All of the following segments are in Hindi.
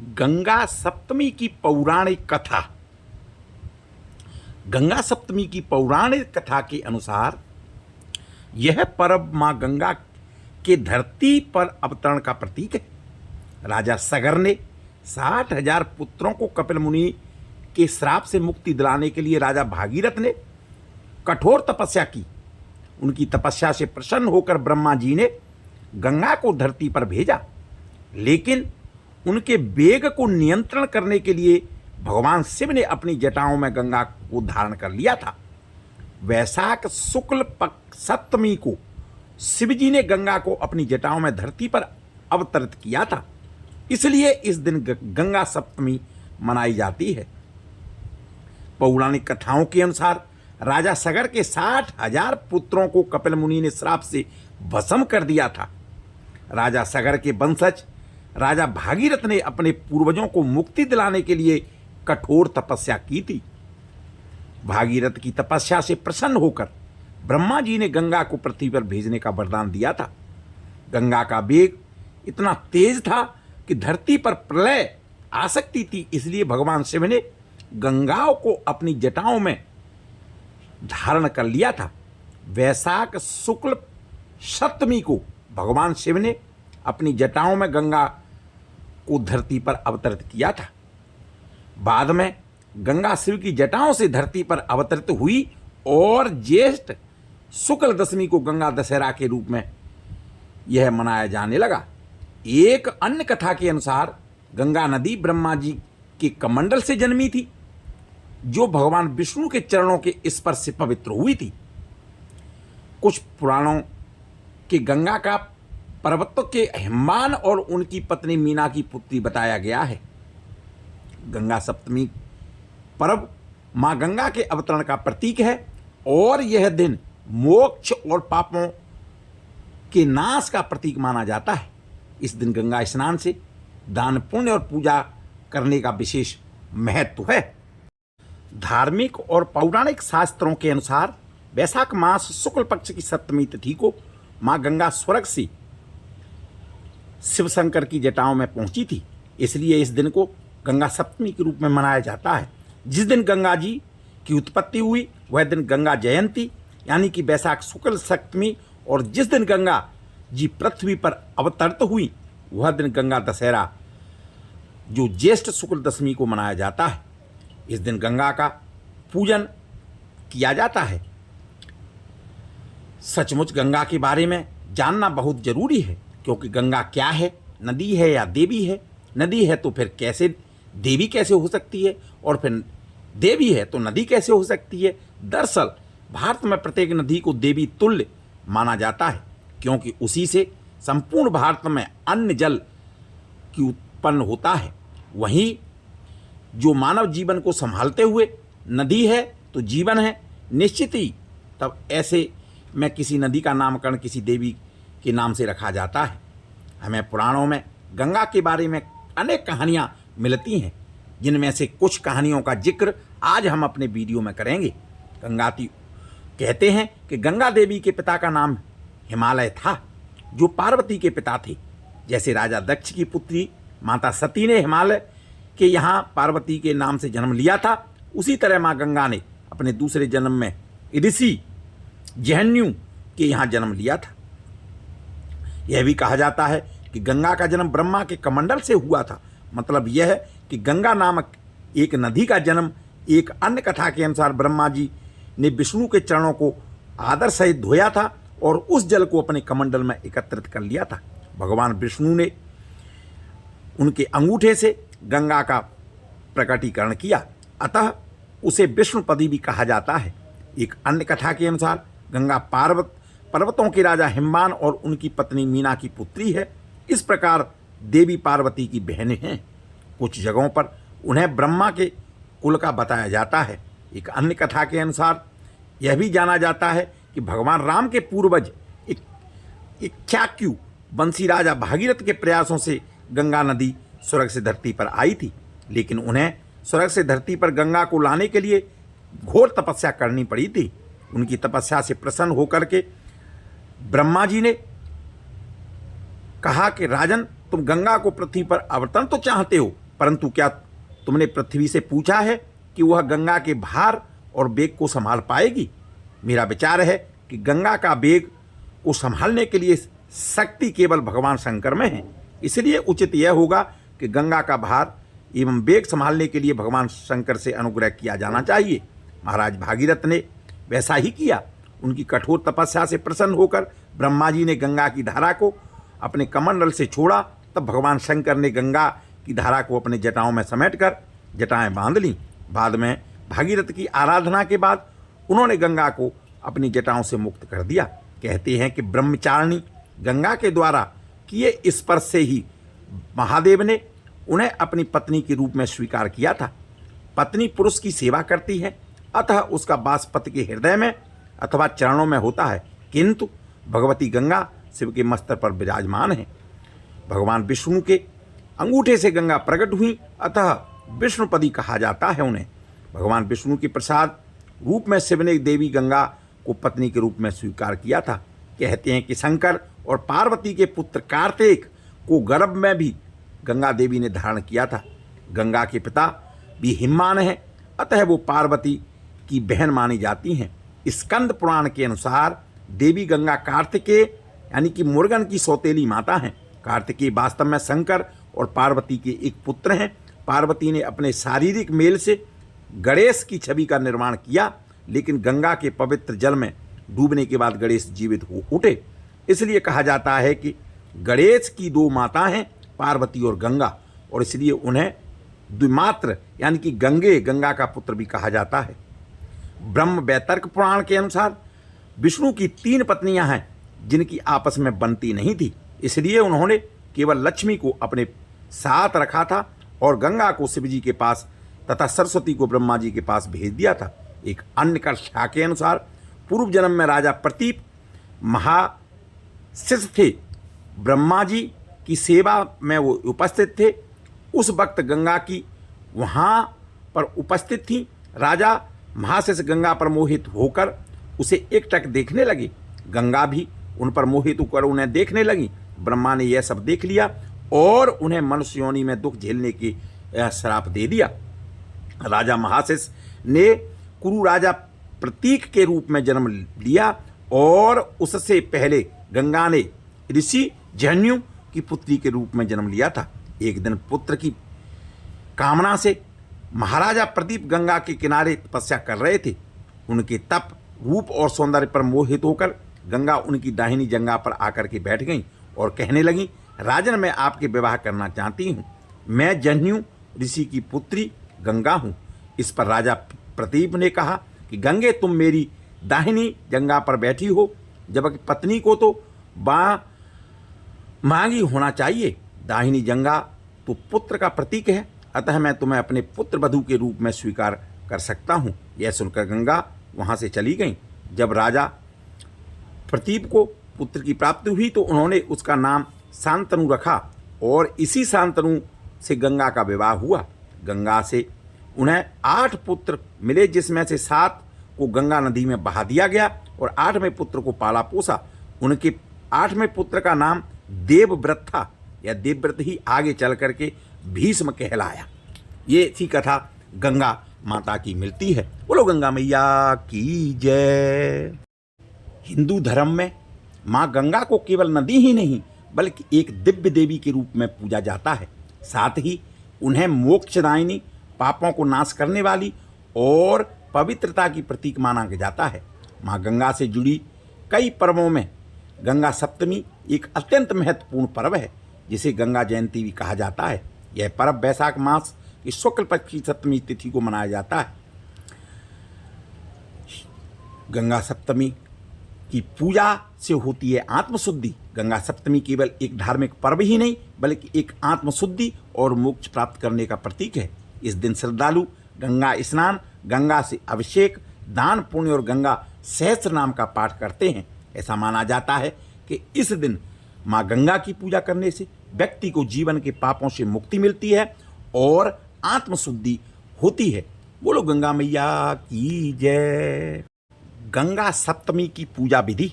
गंगा सप्तमी की पौराणिक कथा। गंगा सप्तमी की पौराणिक कथा के अनुसार यह पर्व मां गंगा के धरती पर अवतरण का प्रतीक है। राजा सगर ने 60,000 पुत्रों को कपिल मुनि के श्राप से मुक्ति दिलाने के लिए राजा भागीरथ ने कठोर तपस्या की। उनकी तपस्या से प्रसन्न होकर ब्रह्मा जी ने गंगा को धरती पर भेजा, लेकिन उनके वेग को नियंत्रण करने के लिए भगवान शिव ने अपनी जटाओं में गंगा को धारण कर लिया था। वैशाख शुक्ल पक्ष सप्तमी को शिवजी ने गंगा को अपनी जटाओं में धरती पर अवतरित किया था, इसलिए इस दिन गंगा सप्तमी मनाई जाती है। पौराणिक कथाओं के अनुसार राजा सगर के 60,000 पुत्रों को कपिल मुनि ने श्राप से भस्म कर दिया था। राजा सगर के वंशज राजा भागीरथ ने अपने पूर्वजों को मुक्ति दिलाने के लिए कठोर तपस्या की थी। भागीरथ की तपस्या से प्रसन्न होकर ब्रह्मा जी ने गंगा को पृथ्वी पर भेजने का वरदान दिया था। गंगा का वेग इतना तेज था कि धरती पर प्रलय आ सकती थी, इसलिए भगवान शिव ने गंगा को अपनी जटाओं में धारण कर लिया था। वैशाख शुक्ल सप्तमी को भगवान शिव ने अपनी जटाओं में गंगा को धरती पर अवतरित किया था। बाद में गंगा शिव की जटाओं से धरती पर अवतरित हुई और ज्येष्ठ शुक्ल दशमी को गंगा दशहरा के रूप में यह मनाया जाने लगा। एक अन्य कथा के अनुसार गंगा नदी ब्रह्मा जी के कमंडल से जन्मी थी, जो भगवान विष्णु के चरणों के स्पर्श से पवित्र हुई थी। कुछ पुराणों के गंगा का पर्वतों के हिमान और उनकी पत्नी मीना की पुत्री बताया गया है। गंगा सप्तमी पर्व मां गंगा के अवतरण का प्रतीक है और यह दिन मोक्ष और पापों के नाश का प्रतीक माना जाता है। इस दिन गंगा स्नान से दान पुण्य और पूजा करने का विशेष महत्व है। धार्मिक और पौराणिक शास्त्रों के अनुसार वैशाख मास शुक्ल पक्ष की सप्तमी तिथि को मां गंगा स्वर्ग से शिव शंकर की जटाओं में पहुंची थी, इसलिए इस दिन को गंगा सप्तमी के रूप में मनाया जाता है। जिस दिन गंगा जी की उत्पत्ति हुई वह दिन गंगा जयंती यानी कि वैशाख शुक्ल सप्तमी, और जिस दिन गंगा जी पृथ्वी पर अवतरित हुई वह दिन गंगा दशहरा जो ज्येष्ठ शुक्ल दशमी को मनाया जाता है। इस दिन गंगा का पूजन किया जाता है। सचमुच गंगा के बारे में जानना बहुत जरूरी है, क्योंकि गंगा क्या है, नदी है या देवी है? नदी है तो फिर कैसे देवी कैसे हो सकती है, और फिर देवी है तो नदी कैसे हो सकती है? दरअसल भारत में प्रत्येक नदी को देवी तुल्य माना जाता है, क्योंकि उसी से संपूर्ण भारत में अन्न जल की उत्पन्न होता है। वहीं जो मानव जीवन को संभालते हुए नदी है तो जीवन है, निश्चित ही तब ऐसे में किसी नदी का नामकरण किसी देवी के नाम से रखा जाता है। हमें पुराणों में गंगा के बारे में अनेक कहानियां मिलती हैं, जिनमें से कुछ कहानियों का जिक्र आज हम अपने वीडियो में करेंगे। गंगाती कहते हैं कि गंगा देवी के पिता का नाम हिमालय था, जो पार्वती के पिता थे। जैसे राजा दक्ष की पुत्री माता सती ने हिमालय के यहाँ पार्वती के नाम से जन्म लिया था, उसी तरह माँ गंगा ने अपने दूसरे जन्म में ऋषि जहन्यू के यहाँ जन्म लिया था। यह भी कहा जाता है कि गंगा का जन्म ब्रह्मा के कमंडल से हुआ था। मतलब यह है कि गंगा नामक एक नदी का जन्म एक अन्य कथा के अनुसार ब्रह्मा जी ने विष्णु के चरणों को आदर सहित धोया था और उस जल को अपने कमंडल में एकत्रित कर लिया था। भगवान विष्णु ने उनके अंगूठे से गंगा का प्रकटीकरण किया, अतः उसे विष्णुपदी भी कहा जाता है। एक अन्य कथा के अनुसार गंगा पर्वतों के राजा हिमवान और उनकी पत्नी मीना की पुत्री है। इस प्रकार देवी पार्वती की बहनें हैं। कुछ जगहों पर उन्हें ब्रह्मा के कुल का बताया जाता है। एक अन्य कथा के अनुसार यह भी जाना जाता है कि भगवान राम के पूर्वज इक्ष्वाकु वंशी राजा भागीरथ के प्रयासों से गंगा नदी स्वर्ग से धरती पर आई थी, लेकिन उन्हें स्वर्ग से धरती पर गंगा को लाने के लिए घोर तपस्या करनी पड़ी थी। उनकी तपस्या से प्रसन्न होकर के ब्रह्मा जी ने कहा कि राजन, तुम गंगा को पृथ्वी पर अवतरण तो चाहते हो, परंतु क्या तुमने पृथ्वी से पूछा है कि वह गंगा के भार और वेग को संभाल पाएगी? मेरा विचार है कि गंगा का वेग को संभालने के लिए शक्ति केवल भगवान शंकर में है। इसलिए उचित यह होगा कि गंगा का भार एवं वेग संभालने के लिए भगवान शंकर से अनुग्रह किया जाना चाहिए। महाराज भागीरथ ने वैसा ही किया। उनकी कठोर तपस्या से प्रसन्न होकर ब्रह्मा जी ने गंगा की धारा को अपने कमंडल से छोड़ा। तब भगवान शंकर ने गंगा की धारा को अपने जटाओं में समेटकर जटाएं बांध लीं। बाद में भागीरथ की आराधना के बाद उन्होंने गंगा को अपनी जटाओं से मुक्त कर दिया। कहते हैं कि ब्रह्मचारिणी गंगा के द्वारा किए स्पर्श से ही महादेव ने उन्हें अपनी पत्नी के रूप में स्वीकार किया था। पत्नी पुरुष की सेवा करती है, अतः उसका वास पति के हृदय में अथवा चरणों में होता है, किंतु भगवती गंगा शिव के मस्तक पर विराजमान है। भगवान विष्णु के अंगूठे से गंगा प्रकट हुई, अतः विष्णुपदी कहा जाता है उन्हें। भगवान विष्णु के प्रसाद रूप में शिव ने देवी गंगा को पत्नी के रूप में स्वीकार किया था। कहते हैं कि शंकर और पार्वती के पुत्र कार्तिक को गर्भ में भी गंगा देवी ने धारण किया था। गंगा के पिता भी हिमवान हैं, अतः वो पार्वती की बहन मानी जाती हैं। स्कंद पुराण के अनुसार देवी गंगा कार्तिकेय यानी कि मुर्गन की सौतेली माता हैं। कार्तिकेय वास्तव में शंकर और पार्वती के एक पुत्र हैं। पार्वती ने अपने शारीरिक मेल से गणेश की छवि का निर्माण किया, लेकिन गंगा के पवित्र जल में डूबने के बाद गणेश जीवित हो उठे। इसलिए कहा जाता है कि गणेश की दो माता हैं, पार्वती और गंगा, और इसलिए उन्हें द्विमात्र यानी कि गंगा का पुत्र भी कहा जाता है। ब्रह्म वैतर्क पुराण के अनुसार विष्णु की 3 पत्नियां हैं जिनकी आपस में बनती नहीं थी। इसलिए उन्होंने केवल लक्ष्मी को अपने साथ रखा था और गंगा को शिवजी के पास तथा सरस्वती को ब्रह्मा जी के पास भेज दिया था। एक अन्य कथा के अनुसार पूर्व जन्म में राजा प्रतीप महाशिष थे। ब्रह्मा जी की सेवा में वो उपस्थित थे। उस वक्त गंगा की वहाँ पर उपस्थित थी। राजा महाशिष गंगा पर मोहित होकर उसे एकटक देखने लगे। गंगा भी उन पर मोहित होकर उन्हें देखने लगी। ब्रह्मा ने यह सब देख लिया और उन्हें मनुष्य योनि में दुख झेलने की श्राप दे दिया। राजा महाशिष ने कुरु राजा प्रतीक के रूप में जन्म लिया और उससे पहले गंगा ने ऋषि जहन्यु की पुत्री के रूप में जन्म लिया था। एक दिन पुत्र की कामना से महाराजा प्रदीप गंगा के किनारे तपस्या कर रहे थे। उनके तप, रूप और सौंदर्य पर मोहित होकर गंगा उनकी दाहिनी जंघा पर आकर के बैठ गईं और कहने लगी, राजन, मैं आपके विवाह करना चाहती हूँ। मैं जहन्यु ऋषि की पुत्री गंगा हूँ। इस पर राजा प्रदीप ने कहा कि गंगे, तुम मेरी दाहिनी जंघा पर बैठी हो, जबकि पत्नी को तो मांगी होना चाहिए। दाहिनी जंघा तो पुत्र का प्रतीक है, अतः मैं तुम्हें अपने पुत्र वधू के रूप में स्वीकार कर सकता हूँ। यह सुनकर गंगा वहाँ से चली गई। जब राजा प्रतीप को पुत्र की प्राप्ति हुई तो उन्होंने उसका नाम शांतनु रखा और इसी शांतनु से गंगा का विवाह हुआ। गंगा से उन्हें 8 पुत्र मिले, जिसमें से 7 को गंगा नदी में बहा दिया गया और 8वें पुत्र को पाला पोसा। उनके 8वें पुत्र का नाम देवव्रत था। यह देवव्रत ही आगे चल करके भीष्म कहलाया। ये थी कथा गंगा माता की मिलती है। बोलो गंगा मैया की जय। हिंदू धर्म में माँ गंगा को केवल नदी ही नहीं बल्कि एक दिव्य देवी के रूप में पूजा जाता है। साथ ही उन्हें मोक्षदायिनी, पापों को नाश करने वाली और पवित्रता की प्रतीक माना जाता है। माँ गंगा से जुड़ी कई पर्वों में गंगा सप्तमी एक अत्यंत महत्वपूर्ण पर्व है, जिसे गंगा जयंती भी कहा जाता है। यह पर्व वैशाख मास की शुक्ल पक्ष की सप्तमी तिथि को मनाया जाता है। गंगा सप्तमी की पूजा से होती है आत्मशुद्धि। गंगा सप्तमी केवल एक धार्मिक पर्व ही नहीं बल्कि एक आत्मशुद्धि और मोक्ष प्राप्त करने का प्रतीक है। इस दिन श्रद्धालु गंगा स्नान, गंगा से अभिषेक, दान पुण्य और गंगा सहस्त्र नाम का पाठ करते हैं। ऐसा माना जाता है कि इस दिन माँ गंगा की पूजा करने से व्यक्ति को जीवन के पापों से मुक्ति मिलती है और आत्मशुद्धि होती है। बोलो गंगा मैया की जय। गंगा सप्तमी की पूजा विधि।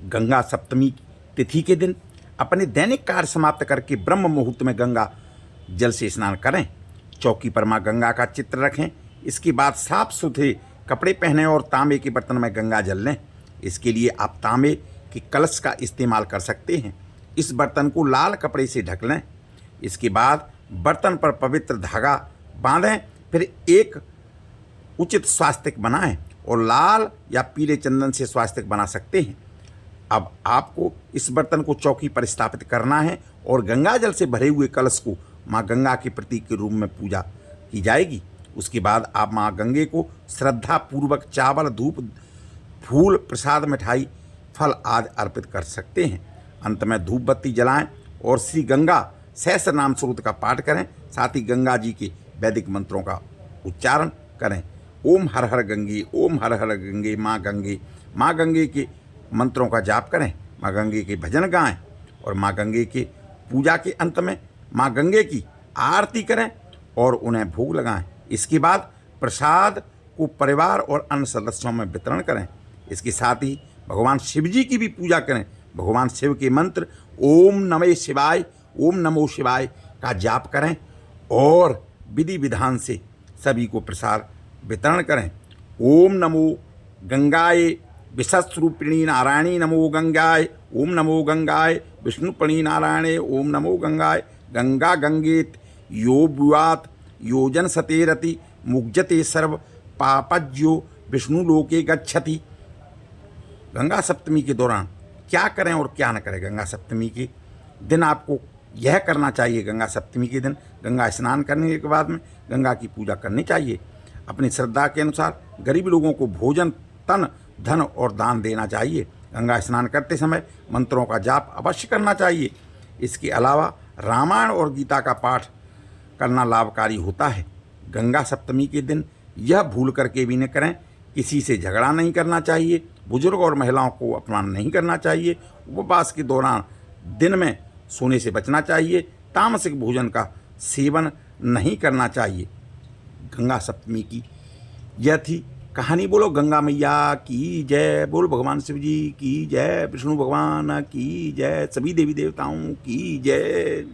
गंगा सप्तमी तिथि के दिन अपने दैनिक कार्य समाप्त करके ब्रह्म मुहूर्त में गंगा जल से स्नान करें चौकी पर माँ गंगा का चित्र रखें। इसके बाद साफ सुथरे कपड़े पहनें और तांबे के बर्तन में गंगा जल लें। इसके लिए आप तांबे के कलश का इस्तेमाल कर सकते हैं। इस बर्तन को लाल कपड़े से ढक लें। इसके बाद बर्तन पर पवित्र धागा बांधें। फिर एक उचित स्वास्तिक बनाएं और लाल या पीले चंदन से स्वास्तिक बना सकते हैं। अब आपको इस बर्तन को चौकी पर स्थापित करना है और गंगा जल से भरे हुए कलश को माँ गंगा के प्रतीक के रूप में पूजा की जाएगी। उसके बाद आप माँ गंगे को श्रद्धा पूर्वक चावल, धूप, फूल, प्रसाद, मिठाई, फल आदि अर्पित कर सकते हैं। अंत में धूप बत्ती जलाएं और श्री गंगा सहस्र नाम स्रोत का पाठ करें। साथ ही गंगा जी के वैदिक मंत्रों का उच्चारण करें। ओम हर हर गंगे, ओम हर हर गंगे, माँ गंगे के मंत्रों का जाप करें। माँ गंगे के भजन गाएं और माँ गंगे के पूजा के अंत में माँ गंगे की आरती करें और उन्हें भोग लगाएं। इसके बाद प्रसाद को परिवार और अन्य सदस्यों में वितरण करें। इसके साथ ही भगवान शिव जी की भी पूजा करें। भगवान शिव के मंत्र ओम नमः शिवाय, ओम नमो शिवाय का जाप करें और विधि विधान से सभी को प्रसाद वितरण करें। ओम नमो गंगाए विशस्रूपिणी नारायणी नमो गंगाय, ओम नमो गंगाय विष्णुपणी नारायणे, ओम नमो गंगाय। गंगा गंगेत यो ब्रुआत योजन सतेरति मुग्जते सर्व पापज्यो विष्णु लोके गच्छति। गंगा सप्तमी के दौरान क्या करें और क्या न करें। गंगा सप्तमी के दिन आपको यह करना चाहिए। गंगा सप्तमी के दिन गंगा स्नान करने के बाद में गंगा की पूजा करनी चाहिए। अपनी श्रद्धा के अनुसार गरीब लोगों को भोजन, तन, धन और दान देना चाहिए। गंगा स्नान करते समय मंत्रों का जाप अवश्य करना चाहिए। इसके अलावा रामायण और गीता का पाठ करना लाभकारी होता है। गंगा सप्तमी के दिन यह भूल करके भी न करें। किसी से झगड़ा नहीं करना चाहिए। बुजुर्ग और महिलाओं को अपमान नहीं करना चाहिए। उपवास के दौरान दिन में सोने से बचना चाहिए। तामसिक भोजन का सेवन नहीं करना चाहिए। गंगा सप्तमी की यह थी कहानी। बोलो गंगा मैया की जय, बोल भगवान शिव जी की जय, विष्णु भगवान की जय, सभी देवी देवताओं की जय।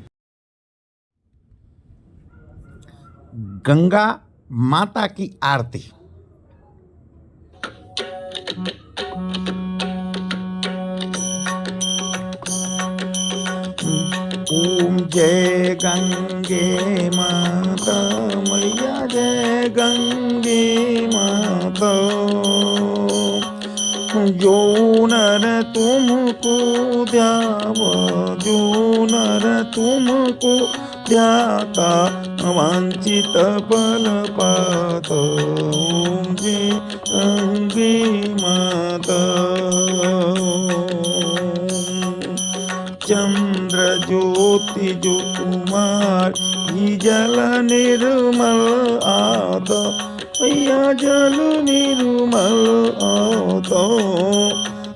गंगा माता की आरती। ओम जय गंगे माता मैया, जय गंगे माता। जो नर तुमको ध्यावा, जो नर तुमको ध्याता, वांछित फल पाता। ओम जय गंगे माता। चंद्र ज्योति जो कुमार ही जल निर्मल आता, मैया जल निर्मल आता।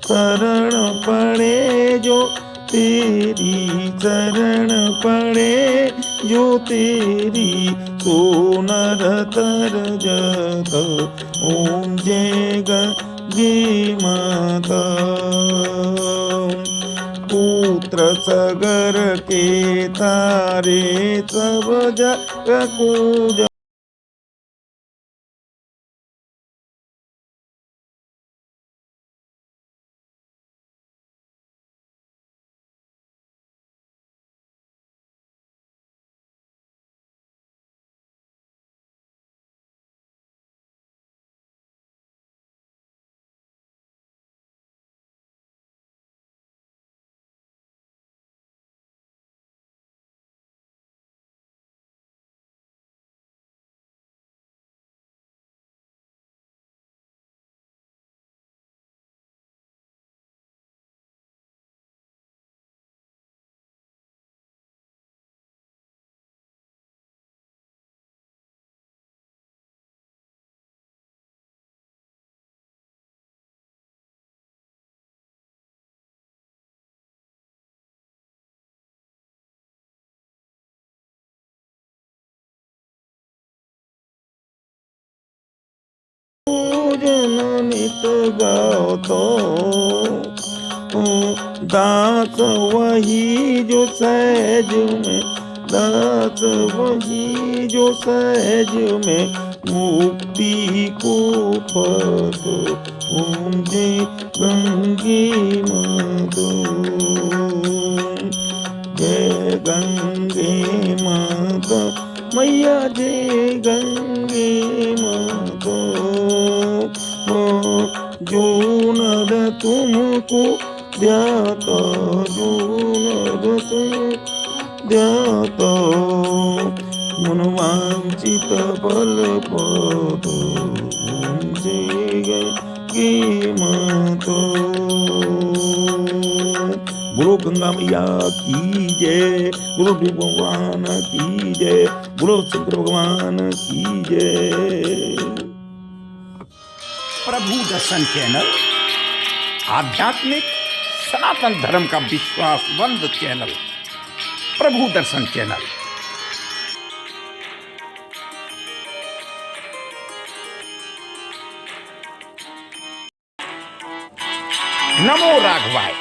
शरण पड़े जो तेरी, शरण पड़े जो तेरी, तो नर तर जत। ओम जय गंगे माता। पुत्र सगर के तारे सब जग को नित गाओ तो दास वही जो सहज में दास वही जो सहज में मुक्ति को पद पूंजे गंगे मातो। जय गंगे माता मैया, जय गंगे माता। जो नर तुमको ध्याता, जो नर तुम ध्याता, मनवांचित फल पातो जय गंगे माता। बोलो गंगा मैया की जय, बोलो शिव भगवान की जय, बोलो शंकर भगवान की जय। प्रभु दर्शन चैनल आध्यात्मिक सनातन धर्म का विश्वासवंत चैनल प्रभु दर्शन चैनल। नमो राघवाय।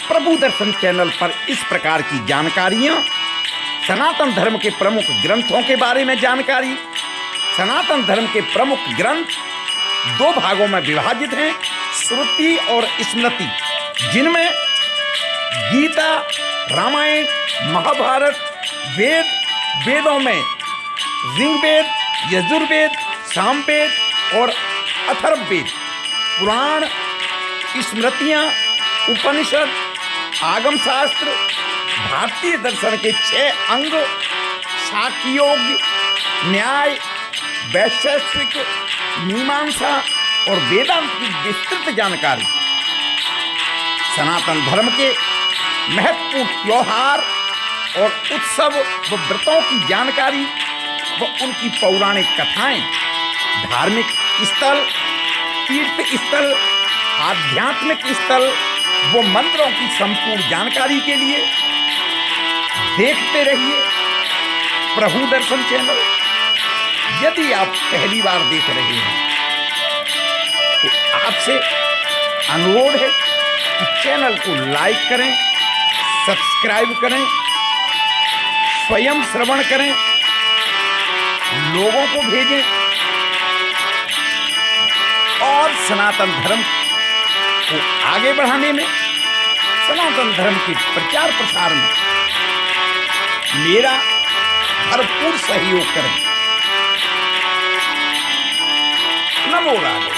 प्रभु दर्शन चैनल पर इस प्रकार की जानकारियां, सनातन धर्म के प्रमुख ग्रंथों के बारे में जानकारी। सनातन धर्म के प्रमुख ग्रंथ दो भागों में विभाजित हैं, श्रुति और स्मृति, जिनमें गीता, रामायण, महाभारत, वेद, वेदों में ऋग्वेद, यजुर्वेद, सामवेद और अथर्ववेद, पुराण, स्मृतियां, उपनिषद, आगम शास्त्र, भारतीय दर्शन के 6 अंग, साक्योग, न्याय, वैशेषिक, मीमांसा और वेदांत की विस्तृत जानकारी। सनातन धर्म के महत्वपूर्ण त्योहार और उत्सव व व्रतों की जानकारी व उनकी पौराणिक कथाएं, धार्मिक स्थल, तीर्थ स्थल, आध्यात्मिक स्थल व मंदिरों की संपूर्ण जानकारी के लिए देखते रहिए प्रभु दर्शन चैनल। यदि आप पहली बार देख रहे हैं तो आपसे अनुरोध है कि चैनल को लाइक करें, सब्सक्राइब करें, स्वयं श्रवण करें, लोगों को भेजें और सनातन धर्म को आगे बढ़ाने में, सनातन धर्म के प्रचार प्रसार में मेरा भरपूर सहयोग करें। नमो राघव।